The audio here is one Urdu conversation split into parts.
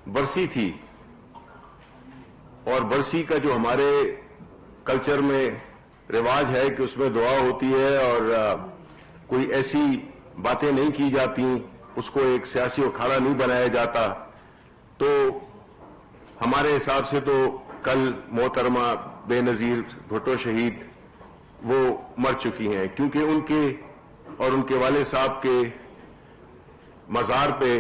برسی تھی، اور برسی کا جو ہمارے کلچر میں رواج ہے کہ اس میں دعا ہوتی ہے اور کوئی ایسی باتیں نہیں کی جاتی، اس کو ایک سیاسی اکھاڑا نہیں بنایا جاتا، تو ہمارے حساب سے تو کل محترمہ بے نظیر بھٹو شہید وہ مر چکی ہیں، کیونکہ ان کے اور ان کے والد صاحب کے مزار پہ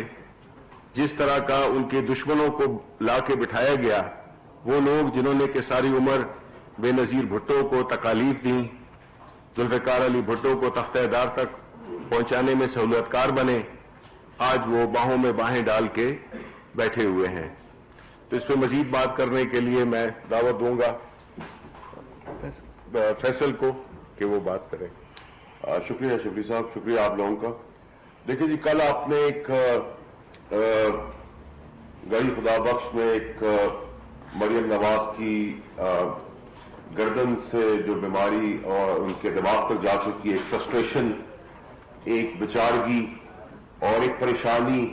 جس طرح کا ان کے دشمنوں کو لا کے بٹھایا گیا، وہ لوگ جنہوں نے کہ ساری عمر بے نظیر بھٹو کو تکالیف دیں، ذوالفقار علی بھٹو کو تختہ دار تک پہنچانے میں سہولت کار بنے، آج وہ باہوں میں باہیں ڈال کے بیٹھے ہوئے ہیں۔ تو اس پہ مزید بات کرنے کے لیے میں دعوت دوں گا فیصل کو کہ وہ بات کریں۔ شکریہ شفیع صاحب، شکریہ آپ لوگوں کا۔ دیکھیں جی، کل آپ نے ایک گڑی خدا بخش میں ایک مریم نواز کی گردن سے جو بیماری اور ان کے دماغ تک جا چکی، ایک فرسٹریشن، ایک بچارگی اور ایک پریشانی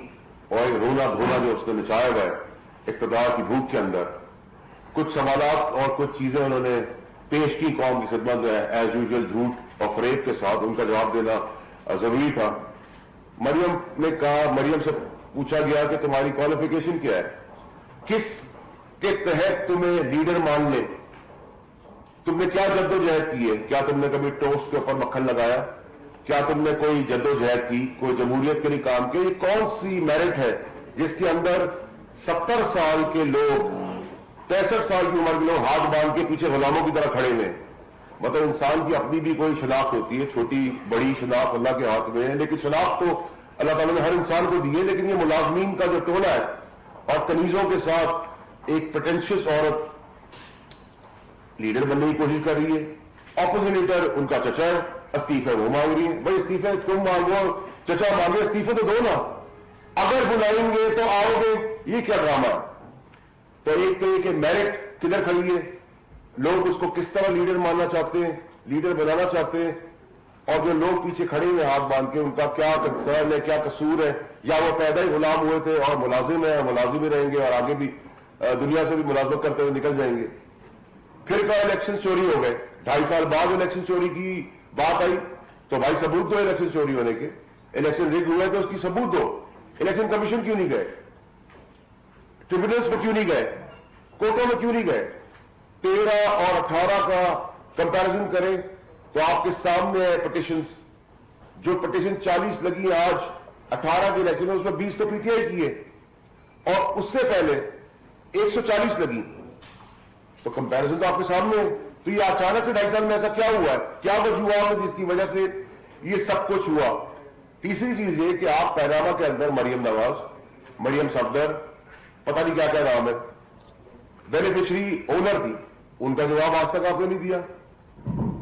اور ایک رونا دھونا جو اس نے مچایا ہوا ہے اقتدار کی بھوک کے اندر، کچھ سوالات اور کچھ چیزیں انہوں نے پیش کی قوم کی خدمت میں، ایز یوزول جھوٹ اور فریب کے ساتھ ان کا جواب دینا ضروری تھا۔ مریم نے کہا، مریم سے پوچھا گیا کہ تمہاری کوالیفیکیشن کیا ہے، کس کے تحت تمہیں لیڈر مان لے، تم نے کیا جدوجہد کی ہے، کیا تم نے کبھی ٹوسٹ کے اوپر مکھن لگایا، کیا تم نے کوئی جدوجہد کی، کوئی جمہوریت کے لیے کام کیا، یہ کون سی میرٹ ہے جس کے اندر 70 سال کے لوگ، 63 سال کی عمر کے لوگ ہاتھ باندھ کے پیچھے غلاموں کی طرح کھڑے ہوئے؟ مطلب انسان کی اپنی بھی کوئی شناخت ہوتی ہے، چھوٹی بڑی شناخت اللہ کے ہاتھ میں ہے، لیکن شناخت تو اللہ تعالیٰ نے ہر انسان کو دی ہے، لیکن یہ ملازمین کا جو ٹولہ ہے اور کنیزوں کے ساتھ ایک پٹینشیس عورت لیڈر بننے کی کوشش کر رہی ہے، اپوزیٹر ان کا چچا ہے، استعفے وہ مانگ رہی ہے۔ بھائی استعفے تم مانگو، چچا مانگے، استعفے تو دو نا، اگر بلائیں گے تو آؤ گے، یہ کیا ڈرامہ ہے؟ تو ایک تو یہ کہ میرٹ کدھر کھڑی ہے، لوگ اس کو کس طرح لیڈر ماننا چاہتے ہیں، لیڈر بنانا چاہتے ہیں، اور جو لوگ پیچھے کھڑے ہوئے ہاتھ باندھ کے ان کا کیا کنسرن ہے، کیا قصور ہے، یا وہ پیدا ہی غلام ہوئے تھے اور ملازم ہیں، ملازم ہی رہیں گے اور آگے بھی دنیا سے بھی ملازمت کرتے ہوئے نکل جائیں گے۔ پھر کہا الیکشن چوری ہو گئے، 2.5 سال بعد الیکشن چوری کی بات آئی، تو بھائی ثبوت دو الیکشن چوری ہونے کے، الیکشن ریگ ہوئے تو اس کی ثبوت دو، الیکشن کمیشن کیوں نہیں گئے، ٹریبونلز پہ کیوں نہیں گئے، کورٹوں میں کیوں نہیں گئے؟ 13 اور 18 کا کمپیریزن کریں تو آپ کے سامنے ہے پٹیشنز، جو پٹیشن 40 لگی آج 18 کے الیکشن میں، اس میں 20 تو پی ٹی آئی کی ہے، اور اس سے پہلے 140 لگی، تو کمپیریزن تو آپ کے سامنے ہے۔ تو یہ اچانک سے 2.5 سال میں ایسا کیا ہوا ہے، کیا وجوہات ہے جس کی وجہ سے یہ سب کچھ ہوا؟ تیسری چیز یہ کہ آپ پیغامہ کے اندر مریم نواز، مریم صفدر، پتہ نہیں کیا کیا نام ہے، بینیفیشری اونر تھی، ان کا جواب آج تک آپ نے نہیں دیا،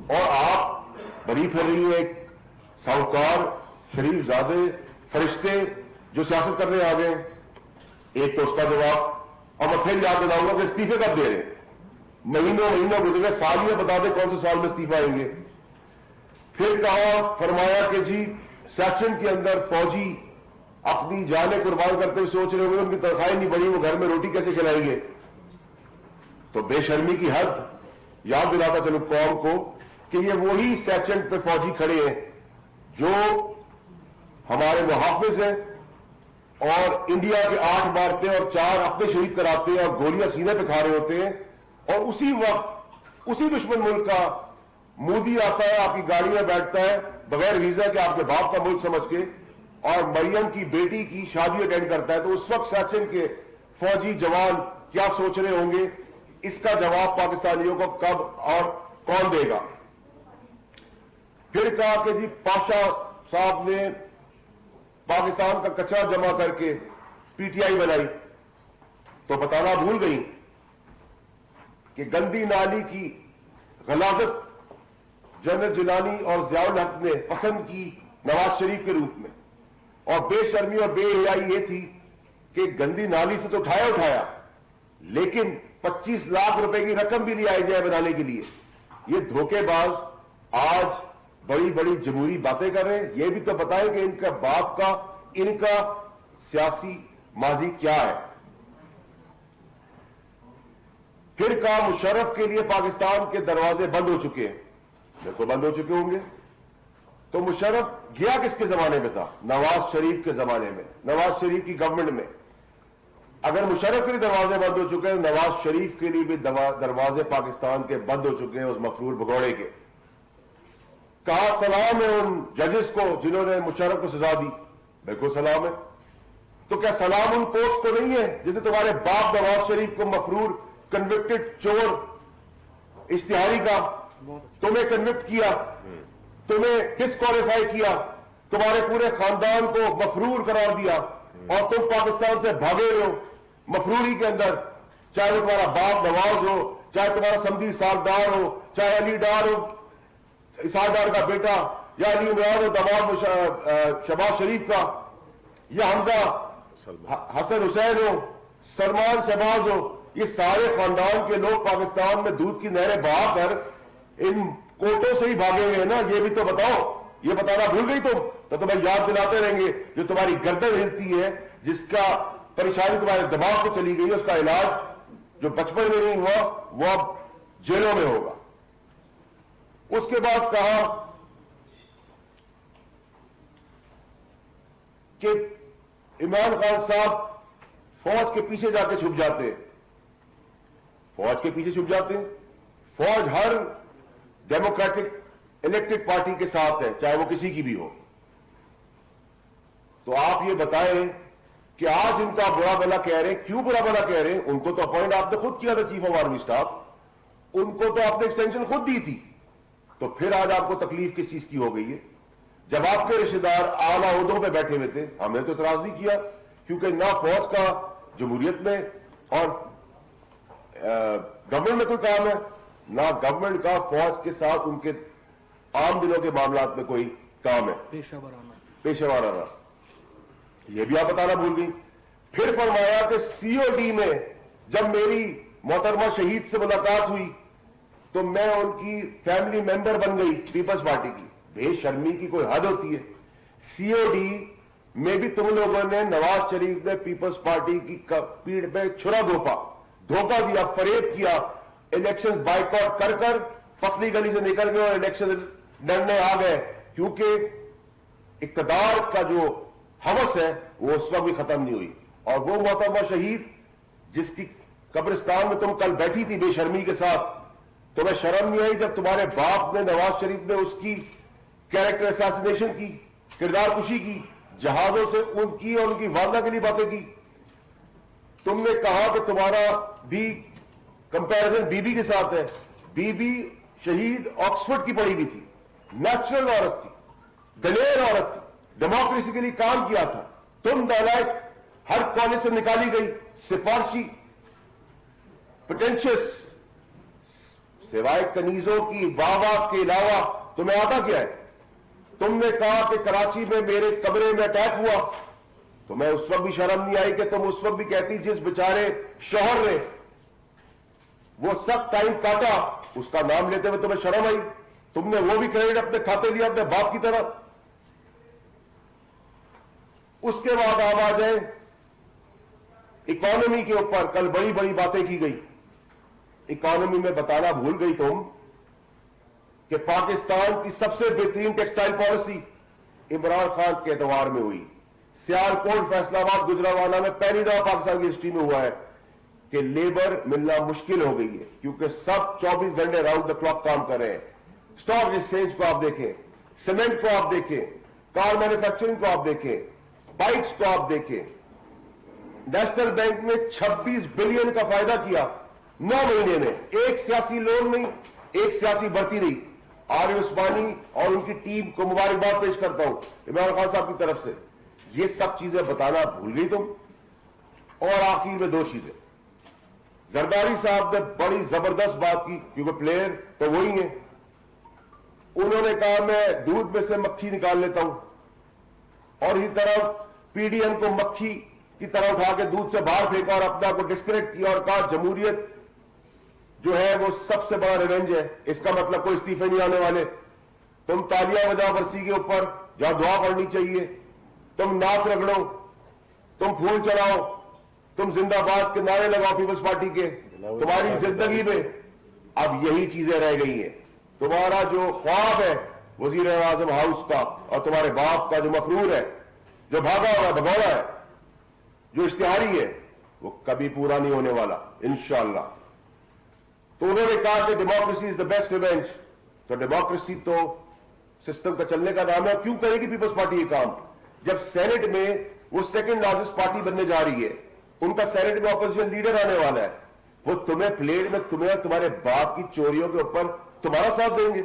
اور آپ بری پھر رہی ہیں ایک ساہوکار شریف زادے فرشتے جو سیاست کرنے آ گئے۔ ایک تو اس کا جواب، اور میں پھر یاد دلاؤں گا کہ استعفے کب دے رہے، مہینوں گزرے، سال ہی بتا دیں کون سے سال میں استعفے آئیں گے۔ پھر کہا، فرمایا کہ جی سیکشن کے اندر فوجی اپنی جانیں قربان کرتے ہوئے سوچ رہے ہوئے ان کی تنخواہیں نہیں بڑھی، وہ گھر میں روٹی کیسے کھلائیں گے؟ تو بے شرمی کی حد۔ یاد دلاتا چلو قوم کو کہ یہ وہی سیکشن پہ فوجی کھڑے ہیں جو ہمارے محافظ ہیں اور انڈیا کے 8 مارتے ہیں اور 4 اپنے شہید کراتے ہیں اور گولیاں سینے پہ کھا رہے ہوتے ہیں، اور اسی وقت اسی دشمن ملک کا مودی آتا ہے، آپ کی گاڑی میں بیٹھتا ہے بغیر ویزا کے، آپ کے باپ کا ملک سمجھ کے، اور مریم کی بیٹی کی شادی اٹینڈ کرتا ہے، تو اس وقت سیکشن کے فوجی جوان کیا سوچ رہے ہوں گے؟ اس کا جواب پاکستانیوں کو کب اور کون دے گا؟ پھر کہا کہ جی پاشا صاحب نے پاکستان کا کچرا جمع کر کے پی ٹی آئی بنائی، تو بتانا بھول گئی کہ گندی نالی کی غلاظت جنرل جیلانی اور ضیاء الحق نے پسند کی نواز شریف کے روپ میں، اور بے شرمی اور بے حیائی یہ تھی کہ گندی نالی سے تو اٹھایا لیکن 25 لاکھ روپے کی رقم بھی نہیں آئی جائے بنانے کے لیے۔ یہ دھوکے باز آج بڑی بڑی جمہوری باتیں کر رہے ہیں۔ یہ بھی تو بتائیں کہ ان کا باپ کا، ان کا سیاسی ماضی کیا ہے۔ پھر کہا مشرف کے لیے پاکستان کے دروازے بند ہو چکے ہیں. بالکل بند ہو چکے ہوں گے. تو مشرف گیا کس کے زمانے میں تھا؟ نواز شریف کے زمانے میں, نواز شریف کی گورنمنٹ میں. اگر مشرف کے لیے دروازے بند ہو چکے ہیں, نواز شریف کے لیے بھی دروازے پاکستان کے بند ہو چکے ہیں اس مفرور بگوڑے کے. کہا سلام ہے ان ججز کو جنہوں نے مشرف کو سزا دی. بالکل سلام ہے. تو کیا سلام ان کورٹس کو نہیں ہے جسے تمہارے باپ نواز شریف کو مفرور کنوکٹڈ چور اشتہاری کا تمہیں کنوکٹ کیا, تمہیں ڈسکوالیفائی کیا, تمہارے پورے خاندان کو مفرور قرار دیا اور تم پاکستان سے بھاگے ہوئے ہو مفروری کے اندر, چاہے وہ تمہارا باپ نواز ہو, چاہے تمہارا سمدھی اسحاق ڈار ہو, چاہے علی ڈار ہو, اسحاق ڈار کا بیٹا, یا علی عمران ہو دماغ شہباز شریف کا, یا حمزہ حسن حسین ہو, سلمان شہباز ہو, یہ سارے خاندان کے لوگ پاکستان میں دودھ کی نہریں بہا کر ان کوٹوں سے ہی بھاگے ہوئے ہیں نا. یہ بھی تو بتاؤ, یہ بتانا بھول گئی تم؟ تو تمہیں یاد دلاتے رہیں گے. جو تمہاری گردن ہلتی ہے, جس کا پریشانی تمہارے دماغ کو چلی گئی ہے, اس کا علاج جو بچپن میں نہیں ہوا وہ اب جیلوں میں ہوگا. اس کے بعد کہا کہ عمران خان صاحب فوج کے پیچھے جا کے چھپ جاتے ہیں. فوج کے پیچھے چھپ جاتے ہیں. فوج ہر ڈیموکریٹک الیکٹڈ پارٹی کے ساتھ ہے, چاہے وہ کسی کی بھی ہو. تو آپ یہ بتائیں کہ آج ان کا برا بلا کہہ رہے ہیں, کیوں برا بلا کہہ رہے ہیں؟ ان کو تو اپوائنٹ آپ نے خود کیا تھا چیف آف آرمی اسٹاف, ان کو تو آپ نے ایکسٹینشن خود دی تھی. تو پھر آج آپ کو تکلیف کس چیز کی ہو گئی ہے؟ جب آپ کے رشتہ دار اعلیٰ عہدوں پہ بیٹھے ہوئے تھے, ہم نے تو اعتراض نہیں کیا, کیونکہ نہ فوج کا جمہوریت میں اور گورنمنٹ میں کوئی کام ہے, نہ گورنمنٹ کا فوج کے ساتھ ان کے عام دنوں کے معاملات میں کوئی کام ہے. پیشہ وارانہ یہ بھی آپ بتانا بھول گئی. پھر فرمایا کہ سی او ڈی میں جب میری محترمہ شہید سے ملاقات ہوئی تو میں ان کی فیملی ممبر بن گئی پیپلز پارٹی کی. بے شرمی کی کوئی حد ہوتی ہے. سی او ڈی میں بھی تم لوگوں نے نواز شریف نے پیپلز پارٹی کی پیڑ پہ چھرا دھوکہ دیا, فریب کیا, الیکشن بائیکاٹ کر کر پتلی گلی سے نکل گئے اور الیکشن لڑنے آ گئے, کیونکہ اقتدار کا جو ہوس ہے وہ اس وقت بھی ختم نہیں ہوئی. اور وہ محترمہ شہید جس کی قبرستان میں تم کل بیٹھی تھی بے شرمی کے ساتھ, تمہیں شرم نہیں آئی جب تمہارے باپ نے نواز شریف نے اس کی کیریکٹر اساسینیشن کی, کردار کشی کی, جہازوں سے ان کی اور ان کی والدہ کے لیے باتیں کی. تم نے کہا کہ تمہارا بھی کمپیرزن بی بی کے ساتھ ہے. بی بی شہید آکسفورڈ کی پڑھی ہوئی تھی, نیچرل عورت تھی, دلیر عورت تھی, ڈیموکریسی کے لیے کام کیا تھا. تم نالائق, ہر کالج سے نکالی گئی, سفارشی, پوٹینشیس, سوائے کنیزوں کی واہ کے علاوہ تمہیں آتا کیا ہے؟ تم نے کہا کہ کراچی میں میرے کمرے میں اٹیک ہوا, تو میں اس وقت بھی شرم نہیں آئی کہ تم اس وقت بھی کہتی جس بیچارے شوہر نے وہ سخت ٹائم کاٹا, اس کا نام لیتے ہوئے تمہیں شرم آئی. تم نے وہ بھی کریڈٹ اپنے کھاتے لیا اپنے باپ کی طرح. اس کے بعد آپ آ جائیں اکانومی کے اوپر. کل بڑی بڑی باتیں کی گئی. اکانومی میں بتانا بھول گئی تم کہ پاکستان کی سب سے بہترین ٹیکسٹائل پالیسی عمران خان کے ادوار میں ہوئی. سیالکوٹ, فیصلہ آباد, گجرانوالہ میں پہلی دفعہ پاکستان کی ہسٹری میں ہوا ہے کہ لیبر ملنا مشکل ہو گئی ہے, کیونکہ سب 24 گھنٹے راؤنڈ دا کلاک کام کر رہے ہیں. اسٹاک ایکسچینج کو آپ دیکھیں, سیمنٹ کو آپ دیکھیں, کار مینوفیکچرنگ کو آپ دیکھیں, بائکس کو آپ دیکھیں. نیشنل بینک نے 26 بلین کا فائدہ کیا 9 مہینے میں. ایک سیاسی لون نہیں, ایک سیاسی بھرتی نہیں. عارف عثمانی اور ان کی ٹیم کو مبارکباد پیش کرتا ہوں عمران خان صاحب کی طرف سے. یہ سب چیزیں بتانا بھول گئی تم. اور آخر میں 2 چیزیں. زرداری صاحب نے بڑی زبردست بات کی, کیونکہ پلیئر تو وہی ہیں. انہوں نے کہا میں دودھ میں سے مکھی نکال لیتا ہوں, اور اسی طرح پی ڈی ایم کو مکھی کی طرح اٹھا کے دودھ سے باہر پھینکا اور اپنا کو ڈسکنیکٹ کیا اور کہا جمہوریت جو ہے وہ سب سے بڑا ریونج ہے. اس کا مطلب کوئی استعفے نہیں آنے والے. تم تالیاں بجاؤ برسی کے اوپر جہاں دعا پڑھنی چاہیے, تم ناک رگڑو, تم پھول چڑھاؤ, تم زندہ باد کے نعرے لگاؤ پیپلز پارٹی کے, تمہاری زندگی میں اب یہی چیزیں رہ گئی ہیں. تمہارا جو خواب ہے وزیر اعظم ہاؤس کا اور تمہارے باپ کا جو مفرور ہے, جو بھاگا ہوا بھگوڑا ہے, جو اشتہاری ہے, وہ کبھی پورا نہیں ہونے والا انشاءاللہ. تو انہوں نے کہا کہ democracy is the best revenge. تو ڈیموکریسی تو سسٹم کا چلنے کا نام ہے. کیوں کرے گی پیپلز پارٹی یہ کام جب سینٹ میں وہ سیکنڈ لارجسٹ پارٹی بننے جا رہی ہے؟ ان کا سینٹ میں اپوزیشن لیڈر آنے والا ہے. وہ تمہیں پلیٹ میں تمہیں اور تمہارے باپ کی چوریوں کے اوپر تمہارا ساتھ دیں گے.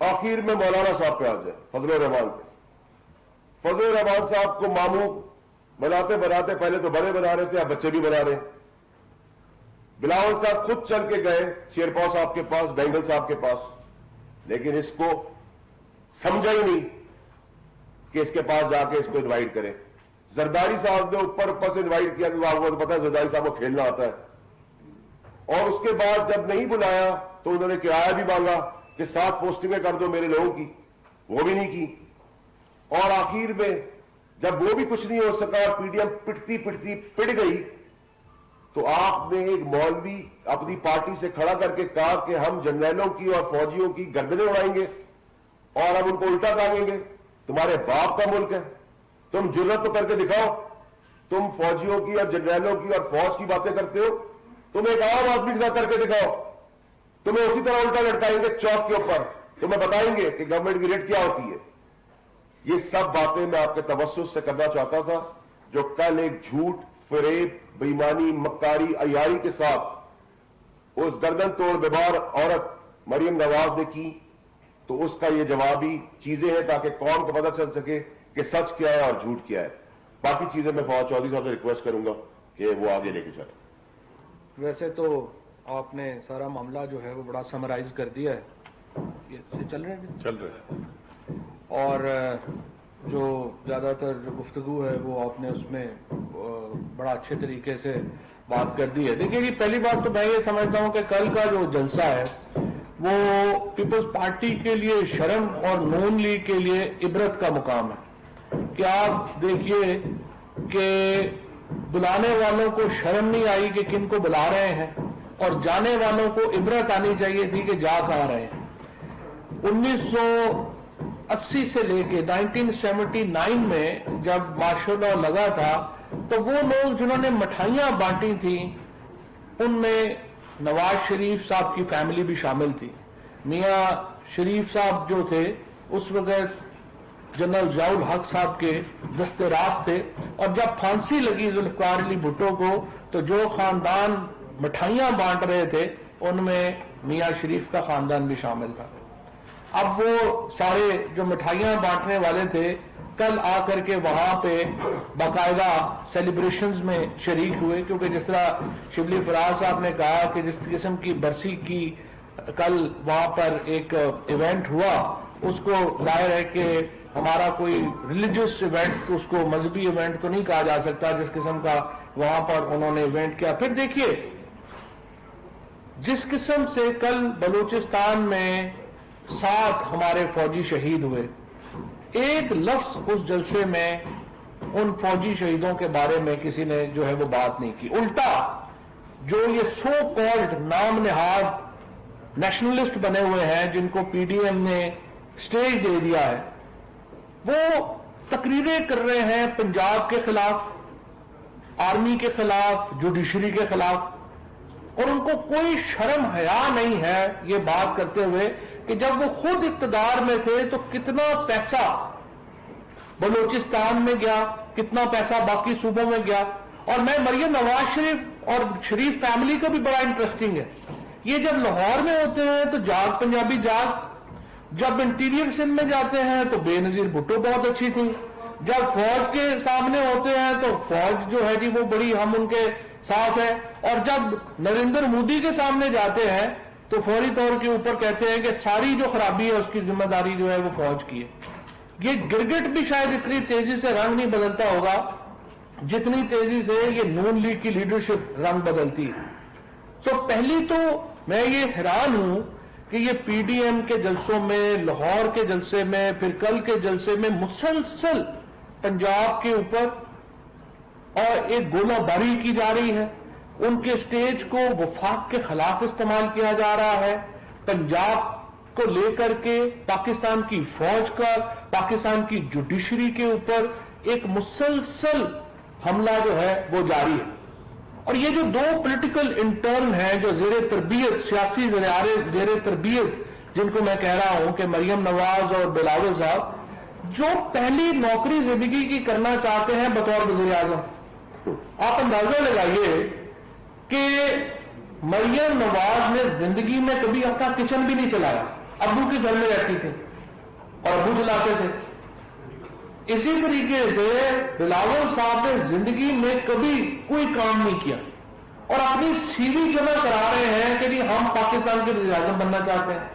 آخر میں مولانا صاحب پہ آ جائے, فضل الرحمان پہ. فضل الرحمان صاحب کو ماموں بناتے بناتے پہلے تو بڑے بنا رہے تھے, اب بچے بھی بنا رہے ہیں. بلاول صاحب خود چل کے گئے شیرپاؤ صاحب کے پاس, بینگل صاحب کے پاس, لیکن اس کو سمجھا ہی نہیں کہ اس کے پاس جا کے اس کو انوائٹ کریں. زرداری صاحب نے اوپر سے انوائٹ کیا کہ آپ کو پتا ہے زرداری صاحب کو کھیلنا آتا ہے. اور اس کے بعد جب نہیں بلایا تو انہوں نے کرایہ بھی مانگا کہ 7 پوسٹنگیں کر دو میرے لوگوں کی, وہ بھی نہیں کی. اور آخر میں جب وہ بھی کچھ نہیں ہو سکا, پی ڈی ایم پٹتی پٹتی پٹ گئی, تو آپ نے ایک مولوی اپنی پارٹی سے کھڑا کر کے کہا کہ ہم جنرلوں کی اور فوجیوں کی گردنیں اڑائیں گے اور ہم ان کو الٹا ٹانگیں گے. تمہارے باپ کا ملک ہے, تم جرت تو کر کے دکھاؤ. تم فوجیوں کی اور جنرلوں کی اور فوج کی باتیں کرتے ہو, تم ایک عام آدمی کے ساتھ کر کے دکھاؤ. تمہیں اسی طرح الٹا لٹکائیں گے چوک کے اوپر, تمہیں بتائیں گے کہ گورنمنٹ کی ریٹ کیا ہوتی ہے. یہ سب باتیں میں آپ کے توسط سے کرنا چاہتا تھا, جو کل ایک جھوٹ, فریب, بےایمانی, مکاری, عیاری کے ساتھ اس گردن توڑ بیمار عورت مریم نواز نے کی. تو اس کا یہ جوابی چیزیں ہیں تاکہ قوم کو پتہ چل سکے کہ سچ کیا ہے اور جھوٹ کیا ہے. باقی چیزیں میں فواد چودھری صاحب سے ریکویسٹ کروں گا کہ وہ آگے لے کے جائیں. ویسے تو آپ نے سارا معاملہ جو ہے وہ بڑا سمرائز کر دیا ہے. یہ سے چل رہے ہیں چل رہے ہیں. اور جو زیادہ تر جو گفتگو ہے وہ آپ نے اس میں بڑا اچھے طریقے سے بات کر دی ہے. دیکھیے جی, پہلی بات تو میں یہ سمجھتا ہوں کہ کل کا جو جلسہ ہے وہ پیپلز پارٹی کے لیے شرم اور نون لیگ کے لیے عبرت کا مقام ہے. کہ آپ دیکھیے کہ بلانے والوں کو شرم نہیں آئی کہ کن کو بلا رہے ہیں, اور جانے والوں کو عبرت آنی چاہیے تھی کہ جا کہاں رہے ہیں. 1980 سے لے کے 1979 میں جب مارشل لاء لگا تھا تو وہ لوگ جنہوں نے مٹھائیاں بانٹی تھیں ان میں نواز شریف صاحب کی فیملی بھی شامل تھی. میاں شریف صاحب جو تھے اس وقت جنرل ضیاء الحق صاحب کے دستے راست تھے, اور جب پھانسی لگی ذوالفقار علی بھٹو کو تو جو خاندان مٹھائیاں بانٹ رہے تھے ان میں میاں شریف کا خاندان بھی شامل تھا. اب وہ سارے جو مٹھائیاں بانٹنے والے تھے کل آ کر کے وہاں پہ باقاعدہ سیلیبریشنز میں شریک ہوئے, کیونکہ جس طرح شبلی فراز صاحب نے کہا کہ جس قسم کی برسی کی کل وہاں پر ایک ایونٹ ہوا, اس کو ظاہر ہے کہ ہمارا کوئی ریلیجیس ایونٹ, اس کو مذہبی ایونٹ تو نہیں کہا جا سکتا جس قسم کا وہاں پر انہوں نے ایونٹ کیا. پھر دیکھیے جس قسم سے کل بلوچستان میں 7 ہمارے فوجی شہید ہوئے, ایک لفظ اس جلسے میں ان فوجی شہیدوں کے بارے میں کسی نے جو ہے وہ بات نہیں کی. الٹا جو یہ سو کالڈ نام نہاد نیشنلسٹ بنے ہوئے ہیں جن کو پی ڈی ایم نے سٹیج دے دیا ہے, وہ تقریریں کر رہے ہیں پنجاب کے خلاف, آرمی کے خلاف, جوڈیشری کے خلاف, اور ان کو کوئی شرم حیا نہیں ہے یہ بات کرتے ہوئے کہ جب وہ خود اقتدار میں تھے تو کتنا پیسہ بلوچستان میں گیا, کتنا پیسہ باقی صوبوں میں گیا. اور میں مریم نواز شریف اور شریف فیملی کا بھی بڑا انٹرسٹنگ ہے. یہ جب لاہور میں ہوتے ہیں تو جاگ پنجابی جاگ, جب انٹیریئر سندھ میں جاتے ہیں تو بے نظیر بھٹو بہت اچھی تھی, جب فوج کے سامنے ہوتے ہیں تو فوج جو ہے جی وہ بڑی ہم ان کے ساتھ ہے, اور جب نریندر مودی کے سامنے جاتے ہیں تو فوری طور کے اوپر کہتے ہیں کہ ساری جو خرابی ہے اس کی ذمہ داری جو ہے وہ فوج کی ہے. یہ گرگٹ بھی شاید اتنی تیزی سے رنگ نہیں بدلتا ہوگا جتنی تیزی سے یہ نون لیگ کی لیڈرشپ رنگ بدلتی ہے. پہلی تو میں یہ حیران ہوں کہ یہ پی ڈی ایم کے جلسوں میں, لاہور کے جلسے میں, پھر کل کے جلسے میں مسلسل پنجاب کے اوپر اور ایک گولہ باری کی جا رہی ہے. ان کے سٹیج کو وفاق کے خلاف استعمال کیا جا رہا ہے. پنجاب کو لے کر کے پاکستان کی فوج کا پاکستان کی جوڈیشری کے اوپر ایک مسلسل حملہ جو ہے وہ جاری ہے. اور یہ جو دو پولیٹیکل انٹرن ہیں جو زیر تربیت سیاسی زیر تربیت جن کو میں کہہ رہا ہوں کہ مریم نواز اور بلاول صاحب, جو پہلی نوکری زندگی کی کرنا چاہتے ہیں بطور وزیر اعظم, آپ اندازہ لگائیے کہ مریم نواز نے زندگی میں کبھی اپنا کچن بھی نہیں چلایا, ابو کے گھر میں رہتی تھی اور ابو چلاتے تھے. اسی طریقے سے بلاول صاحب نے زندگی میں کبھی کوئی کام نہیں کیا اور اپنی سی وی جمع کرا رہے ہیں کہ جی ہم پاکستان کے وزیر اعظم بننا چاہتے ہیں.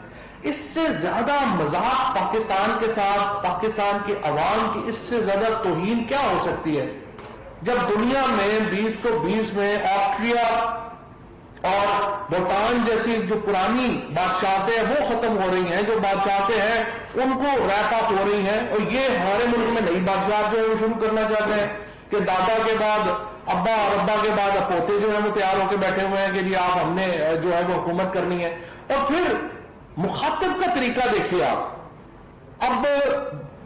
اس سے زیادہ مذاق پاکستان کے ساتھ پاکستان کے عوام کی اس سے زیادہ توہین کیا ہو سکتی ہے, جب دنیا میں 2020 میں آسٹریا اور بھوٹان جیسی جو پرانی بادشاہتیں ہیں وہ ختم ہو رہی ہیں, جو بادشاہتیں ہیں ان کو ریپ اپ ہو رہی ہیں, اور یہ ہمارے ملک میں نئی بادشاہت جو ہے وہ شروع کرنا چاہتے ہیں کہ دادا کے بعد ابا اور ابا کے بعد پوتے جو ہیں وہ تیار ہو کے بیٹھے ہوئے ہیں کہ جی آپ ہم نے جو ہے وہ حکومت کرنی ہے. اور پھر مخاطب کا طریقہ دیکھیے آپ. اب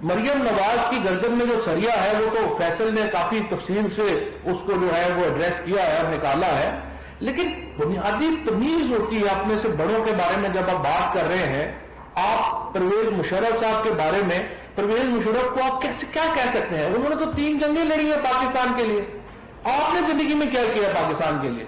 مریم نواز کی گردن میں جو سریا ہے وہ تو فیصل نے کافی تفصیل سے اس کو جو ہے وہ ایڈریس کیا ہے اور نکالا ہے, لیکن بنیادی تمیز ہوتی ہے اپنے سے بڑوں کے بارے میں. جب آپ بات کر رہے ہیں, آپ پرویز مشرف صاحب کے بارے میں, پرویز مشرف کو آپ کیسے کیا کہہ سکتے ہیں؟ انہوں نے تو 3 جنگیں لڑی ہیں پاکستان کے لیے. آپ نے زندگی میں کیا کیا پاکستان کے لیے؟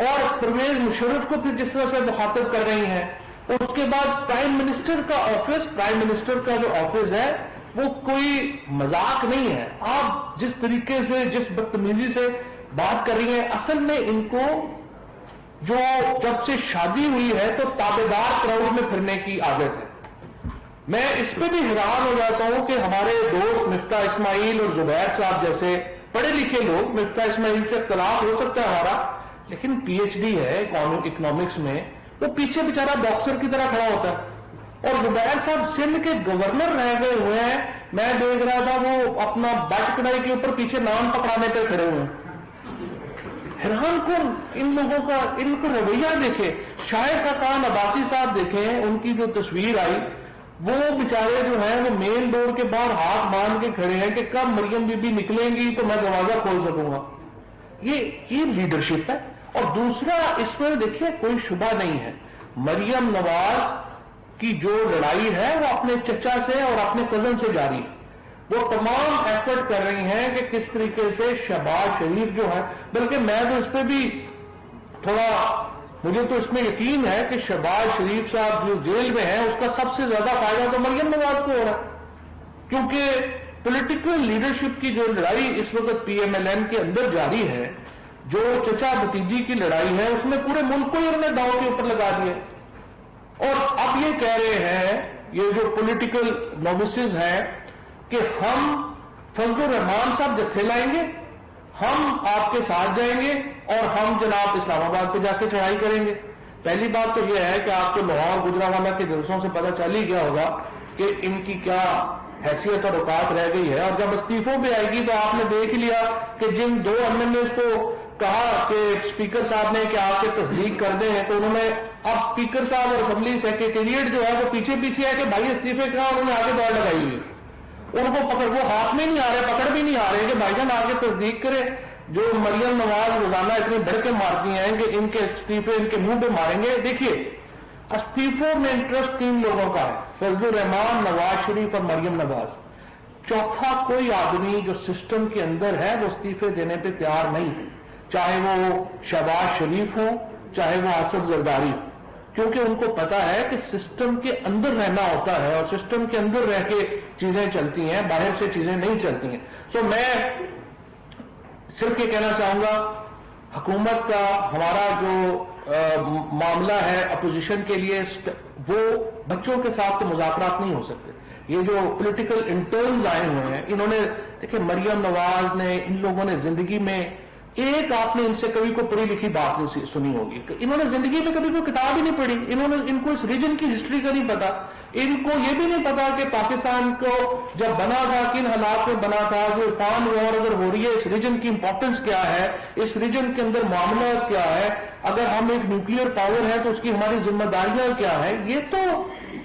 اور پرویز مشرف کو پھر جس طرح سے مخاطب کر رہی ہیں, اس کے بعد پرائم منسٹر کا آفس, پرائم منسٹر کا جو آفس ہے وہ کوئی مذاق نہیں ہے. آپ جس طریقے سے جس بدتمیزی سے بات کر رہی ہیں, اصل میں ان کو جو جب سے شادی ہوئی ہے تو تابعدار کراؤڈ میں پھرنے کی عادت ہے. میں اس پہ بھی حیران ہو جاتا ہوں کہ ہمارے دوست مفتاح اسماعیل اور زبیر صاحب جیسے پڑھے لکھے لوگ, مفتاح اسماعیل سے اختلاف ہو سکتا ہے ہمارا, لیکن پی ایچ ڈی ہے اکنامکس میں, وہ پیچھے بیچارہ باکسر کی طرح کھڑا ہوتا ہے. اور زبیر صاحب سندھ کے گورنر رہ گئے ہوئے ہیں, میں دیکھ رہا تھا وہ اپنا بیٹ کڑائی کے اوپر پیچھے نام پکڑانے پہ کھڑے ہوئے ہیں. حیران کن ان لوگوں کا, ان کو رویہ دیکھیں. شاہد خاقان عباسی صاحب دیکھیں, ان کی جو تصویر آئی وہ بیچارے جو ہیں وہ مین ڈور کے باہر ہاتھ باندھ کے کھڑے ہیں کہ کب مریم بی بی نکلیں گی تو میں دروازہ کھول سکوں گا. یہ لیڈرشپ ہے. اور دوسرا اس میں دیکھیں کوئی شبہ نہیں ہے, مریم نواز کی جو لڑائی ہے وہ اپنے چچا سے اور اپنے کزن سے جاری ہے. وہ تمام ایفرٹ کر رہی ہیں کہ کس طریقے سے شہباز شریف جو ہے, بلکہ میں تو اس پہ بھی تھوڑا, مجھے تو اس میں یقین ہے کہ شہباز شریف صاحب جو جیل میں ہیں اس کا سب سے زیادہ فائدہ تو مریم نواز کو ہو رہا ہے, کیونکہ پولیٹیکل لیڈرشپ کی جو لڑائی اس وقت پی ایم ایل این کے اندر جاری ہے, جو چچا بھتیجی کی لڑائی ہے, اس میں پورے ملک کو ہی انہوں نے داؤ کے اوپر لگا دیا. اور اب یہ کہہ رہے ہیں یہ جو پولیٹیکل نووسز ہیں کہ ہم فضل الرحمان صاحب جتھے لائیں گے, ہم آپ کے ساتھ جائیں گے اور ہم جناب اسلام آباد پہ جا کے چڑھائی کریں گے. پہلی بات تو یہ ہے کہ آپ کو لاہور گجرانوالہ کے جلسوں سے پتہ چل ہی گیا ہوگا کہ ان کی کیا حیثیت اور اوقات رہ گئی ہے. اور جب استعفوں پہ آئے گی تو آپ نے دیکھ لیا کہ جن 2 ایم ایل کو کہا کہ اسپیکر صاحب نے کہ آپ کے تصدیق کر دیں, تو انہوں نے اب اسپیکر صاحب اور اسمبلی سیکریٹریٹ جو ہے وہ پیچھے پیچھے ہے کہ بھائی استعفے کہا, انہوں نے آگے دوڑ لگائی ہوئی. ان کو پکڑ, وہ ہاتھ میں نہیں آ رہے, پکڑ بھی نہیں آ رہے کہ بھائی جان آگے تصدیق کرے. جو مریم نواز روزانہ اتنے بڑھ کے مارتی ہیں کہ ان کے استعفے ان کے منہ پہ ماریں گے. دیکھیے استعفوں میں انٹرسٹ 3 لوگوں کا ہے, فضل الرحمان, نواز شریف اور مریم نواز. چوتھا کوئی آدمی جو سسٹم کے اندر ہے وہ استعفے دینے پہ تیار نہیں ہے, چاہے وہ شہباز شریف ہو چاہے وہ آصف زرداری ہو, کیونکہ ان کو پتا ہے کہ سسٹم کے اندر رہنا ہوتا ہے اور سسٹم کے اندر رہ کے چیزیں چلتی ہیں, باہر سے چیزیں نہیں چلتی ہیں. سو میں صرف یہ کہنا چاہوں گا, حکومت کا ہمارا جو معاملہ ہے اپوزیشن کے لیے, وہ بچوں کے ساتھ تو مذاکرات نہیں ہو سکتے. یہ جو پولیٹیکل انٹرنز آئے ہوئے ہیں, انہوں نے دیکھیں مریم نواز نے, ان لوگوں نے زندگی میں ایک آپ نے ان سے کبھی کوئی پڑھی لکھی بات نہیں سنی ہوگی, انہوں نے زندگی میں کبھی کوئی کتاب ہی نہیں پڑھی, ان کو اس ریجن کی ہسٹری کا نہیں پتا, ان کو یہ بھی نہیں پتا کہ پاکستان کو جب بنا تھا کن حالات میں بنا تھا, جو افغان وار اگر ہو رہی ہے اس ریجن کی امپورٹنس کیا ہے, اس ریجن کے اندر معاملات کیا ہے, اگر ہم ایک نیوکلیئر پاور ہے تو اس کی ہماری ذمہ داریاں کیا ہے. یہ تو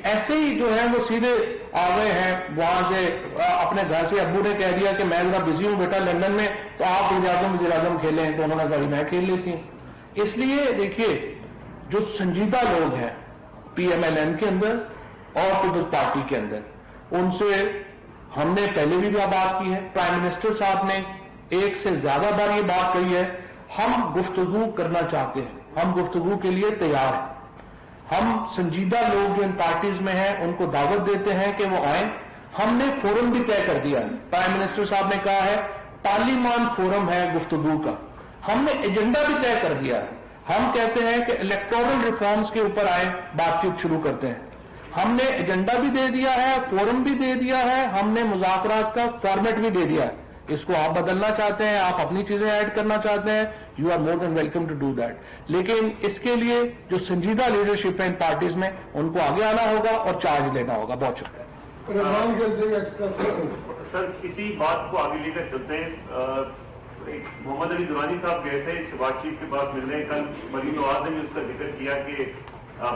ایسے ہی جو ہے وہ سیدھے آ گئے ہیں وہاں سے اپنے گھر سے, ابو نے کہہ دیا کہ میں ذرا بزی ہوں بیٹا لندن میں, تو آپ وزیر اعظم کھیلیں, تو انہوں نے کہا میں کھیل لیتی ہوں. اس لیے دیکھیے جو سنجیدہ لوگ ہیں پی ایم ایل این کے اندر اور پیپلز پارٹی کے اندر, ان سے ہم نے پہلے بھی بات کی ہے, پرائم منسٹر صاحب نے ایک سے زیادہ بار یہ بات کہی ہے, ہم گفتگو کرنا چاہتے ہیں, ہم گفتگو کے لیے تیار ہیں. ہم سنجیدہ لوگ جو ان پارٹیز میں ہیں ان کو دعوت دیتے ہیں کہ وہ آئیں. ہم نے فورم بھی طے کر دیا ہے, پرائم منسٹر صاحب نے کہا ہے پارلیمان فورم ہے گفتگو کا. ہم نے ایجنڈا بھی طے کر دیا ہے, ہم کہتے ہیں کہ الیکٹورل ریفارمز کے اوپر آئیں, بات چیت شروع کرتے ہیں. ہم نے ایجنڈا بھی دے دیا ہے, فورم بھی دے دیا ہے, ہم نے مذاکرات کا فارمیٹ بھی دے دیا ہے. اس کو آپ بدلنا چاہتے ہیں, آپ اپنی چیزیں ایڈ کرنا چاہتے ہیں, you are more than welcome to do that. لیکن اس کے لیے جو سنجیدہ لیڈرشپ ہے ان پارٹیز میں, ان کو آگے آنا ہوگا اور چارج لینا ہوگا. بہت شکریہ سر. اسی بات کو آگے لے کر چلتے ہیں. محمد علی درانی صاحب گئے تھے شہباز شریف کے پاس ملنے, کل مریم نواز نے بھی اس کا ذکر کیا کہ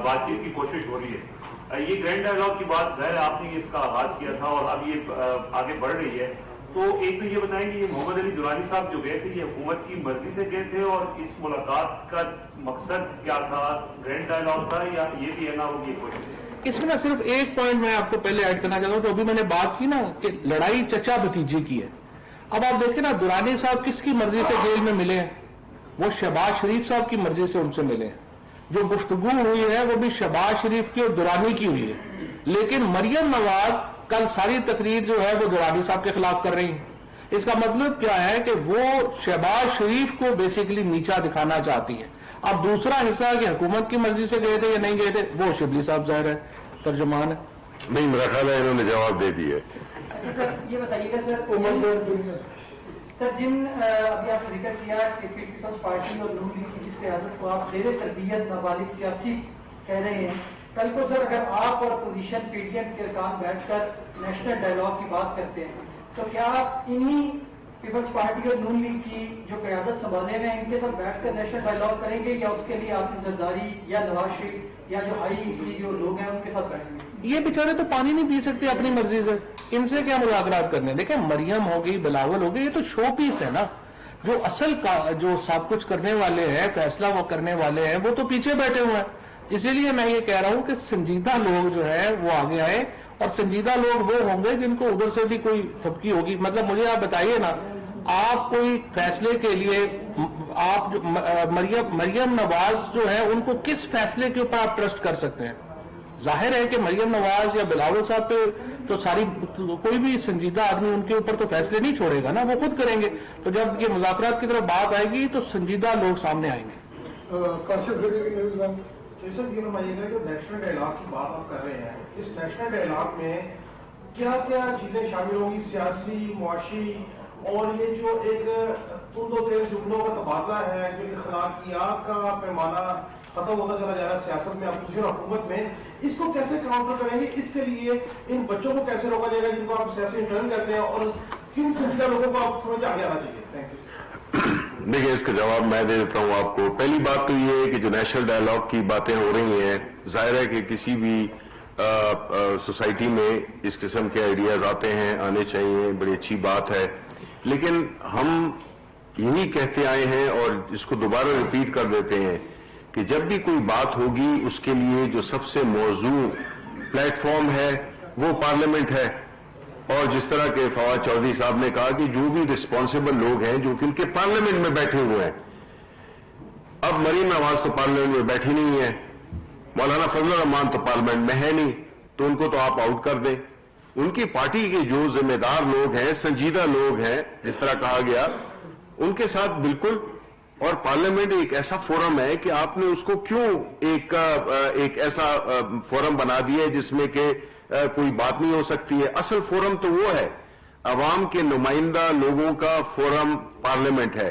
بات چیت کی کوشش ہو رہی ہے. یہ گرینڈ ڈائیلاگ کی بات ظاہر آپ نے اس کا آغاز کیا تھا اور اب یہ آگے بڑھ رہی ہے. تو ایک تو یہ بتائیں کہ یہ محمد علی درانی صاحب جو گئے تھے یہ حکومت کی مرضی سے گئے تھے, اور اس ملاقات کا مقصد کیا تھا, گرینڈ ڈائیلاگ تھا یا یہ بھی ہے نا وہ یہ کوشش؟ اس میں نا صرف ایک پوائنٹ میں آپ کو پہلے ایڈ کرنا چاہتا ہوں. تو ابھی میں نے بات کی نا کہ لڑائی چچا بھتیجے کی ہے. اب آپ دیکھیں نا درانی صاحب کس کی مرضی سے جیل میں ملے ہیں, وہ شہباز شریف صاحب کی مرضی سے ان سے ملے ہیں. جو گفتگو ہوئی ہے وہ بھی شہباز شریف کی اور درانی کی ہوئی ہے. لیکن مریم نواز کل ساری تقریر جو ہے وہ درانی صاحب کے خلاف کر رہی ہیں. اس کا مطلب کیا ہے کہ وہ شہباز شریف کو بیسیکلی نیچا دکھانا چاہتی ہیں. اب دوسرا حصہ کہ حکومت کی مرضی سے گئے تھے یا نہیں گئے تھے, وہ شبلی صاحب ظاہر ہے ترجمان ہے. نہیں, میرا خیال ہے انہوں نے جواب دے دیا. اچھا سر یہ بتائیے گا سر جن ابھی آپ نے ذکر کیا کہ پیپلز پارٹی اور نون لیگ کی جس قیادت کو آپ زیر تربیت نابالغ سیاسی کہہ رہے ہیں, کل کو سر اگر آپ اور اپوزیشن پی ڈی ایم کے ارکان بیٹھ کر نیشنل ڈائیلاگ کی بات کرتے ہیں, تو کیا آپ انہی پیپلز پارٹی اور نون لیگ کی جو قیادت سنبھالے ہوئے ہیں ان کے ساتھ بیٹھ کر نیشنل ڈائیلاگ کریں گے, یا اس کے لیے آصف زرداری یا نواز شریف یا جو ہائی جو لوگ ہیں ان کے ساتھ بیٹھیں گے؟ یہ بیچارے تو پانی نہیں پی سکتے اپنی مرضی سے, ان سے کیا مذاکرات کرنے. دیکھیں مریم ہو گئی, بلاول ہو گئی, یہ تو شو پیس ہے نا. جو اصل کا جو سب کچھ کرنے والے ہیں, فیصلہ وہ کرنے والے ہیں, وہ تو پیچھے بیٹھے ہوئے ہیں. اسی لیے میں یہ کہہ رہا ہوں کہ سنجیدہ لوگ جو ہے وہ آگے آئے, اور سنجیدہ لوگ وہ ہوں گے جن کو ادھر سے بھی کوئی تھپکی ہوگی. مطلب مجھے آپ بتائیے نا, آپ کوئی فیصلے کے لیے آپ جو مریم نواز جو ہے ان کو کس فیصلے کے اوپر آپ ٹرسٹ کر سکتے ہیں؟ ظاہر ہے کہ مریم نواز یا بلاول صاحب پہ تو کوئی بھی سنجیدہ آدمی ان کے اوپر تو فیصلے نہیں چھوڑے گا نا, وہ خود کریں گے. تو جب یہ مذاکرات کی طرف بات آئے گی تو سنجیدہ لوگ سامنے آئیں گے. یہ بتائیے گا جو نیشنل ڈائیلاگ کی بات آپ کر رہے ہیں, اس نیشنل ڈائیلاگ میں کیا کیا چیزیں شامل ہوں گی, سیاسی, معاشی, اور یہ جو ایک تند و تیز جملوں کا تبادلہ ہے, جو اخلاقیات کا پیمانہ ختم ہوتا چلا جا رہا ہے سیاست میں, اپوزیشن حکومت میں, اس کو کیسے کاؤنٹر کریں گے؟ اس کے لیے ان بچوں کو کیسے روکا جائے گا جن کو آپ سیاسی انٹرن کرتے ہیں, اور کن سنجیدہ لوگوں کو آپ سمجھ آگے آنا چاہیے؟ Thank you. دیکھیں اس کا جواب میں دے دیتا ہوں آپ کو. پہلی بات تو یہ ہے کہ جو نیشنل ڈائیلاگ کی باتیں ہو رہی ہیں, ظاہر ہے کہ کسی بھی سوسائٹی میں اس قسم کے آئیڈیاز آتے ہیں, آنے چاہیے, بڑی اچھی بات ہے. لیکن ہم یہی کہتے آئے ہیں اور اس کو دوبارہ ریپیٹ کر دیتے ہیں کہ جب بھی کوئی بات ہوگی اس کے لیے جو سب سے موزوں پلیٹ فارم ہے وہ پارلیمنٹ ہے. اور جس طرح کہ فواد چودھری صاحب نے کہا کہ جو بھی رسپانسبل لوگ ہیں جو کہ ان کے پارلیمنٹ میں بیٹھے ہوئے ہیں, اب مریم نواز تو پارلیمنٹ میں بیٹھی نہیں ہے, مولانا فضل الرحمان تو پارلیمنٹ میں ہے نہیں, تو ان کو تو آپ آؤٹ کر دیں. ان کی پارٹی کے جو ذمہ دار لوگ ہیں, سنجیدہ لوگ ہیں, جس طرح کہا گیا, ان کے ساتھ بالکل. اور پارلیمنٹ ایک ایسا فورم ہے کہ آپ نے اس کو کیوں ایک ایسا فورم بنا دیا ہے جس میں کہ کوئی بات نہیں ہو سکتی ہے. اصل فورم تو وہ ہے, عوام کے نمائندہ لوگوں کا فورم پارلیمنٹ ہے.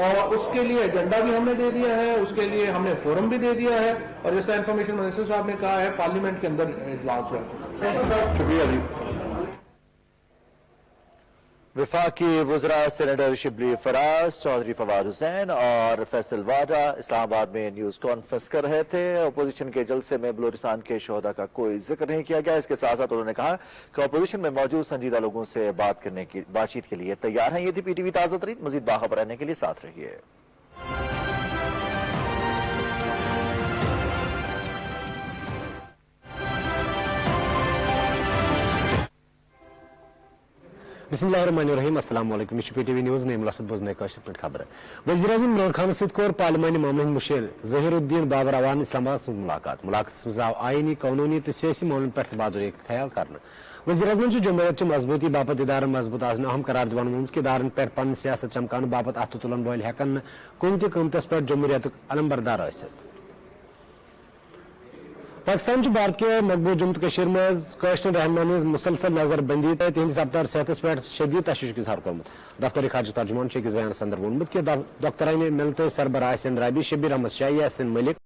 اور اس کے لیے ایجنڈا بھی ہم نے دے دیا ہے, اس کے لیے ہم نے فورم بھی دے دیا ہے, اور جیسا انفارمیشن منسٹر صاحب نے کہا ہے پارلیمنٹ کے اندر اجلاس ہے. شکریہ جی. وفاقی وزراء سینیٹر شبلی فراز, چودھری فواد حسین اور فیصل واڈا اسلام آباد میں نیوز کانفرنس کر رہے تھے. اپوزیشن کے جلسے میں بلوچستان کے شہداء کا کوئی ذکر نہیں کیا گیا. اس کے ساتھ ساتھ انہوں نے کہا کہ اپوزیشن میں موجود سنجیدہ لوگوں سے بات چیت کے لیے تیار ہیں. یہ تھی پی ٹی وی تازہ ترین. مزید باخبر رہنے کے لیے ساتھ رہیے. بسم اللہ الرحمن الرحیم. السلام علیکم. یہ پی ٹی وی نیوز نیم لسد بوزنے کا خبر. وزیر اعظم عمران خان ست کور پارلیمانی معاملن مشیر ظہیر الدین بابر اوان اسلام آباد سن ملاقات. ملاقات مز آو آئینی قانونی تو سیاسی معاملن پر تبادلہ خیال کرنا. وزیر اعظم جمہوریت چہ مضبوطی باپت ادارہ مضبوط آسن اہم قرار دان وونمت کہ ادارن پہ پن سیاست چمکان باپت اتھ تلن ول ہیکن کن تہ قیمتس پہ جمہوریت علم بردار ٲسِتھ. پاکستان بھارت کے مقبوض جموں کشیر مز قشر رہنما ہز مسلسل نظر بندی تہندس افطار صحت پہ شدید تشویش اظہار کورمت. دفتر خارجہ ترجمان أکس بیانس اندر وونمت کہ دفترانہ ملتئی سربراہ سند رابی شبیر احمد شاہ یاسین ملک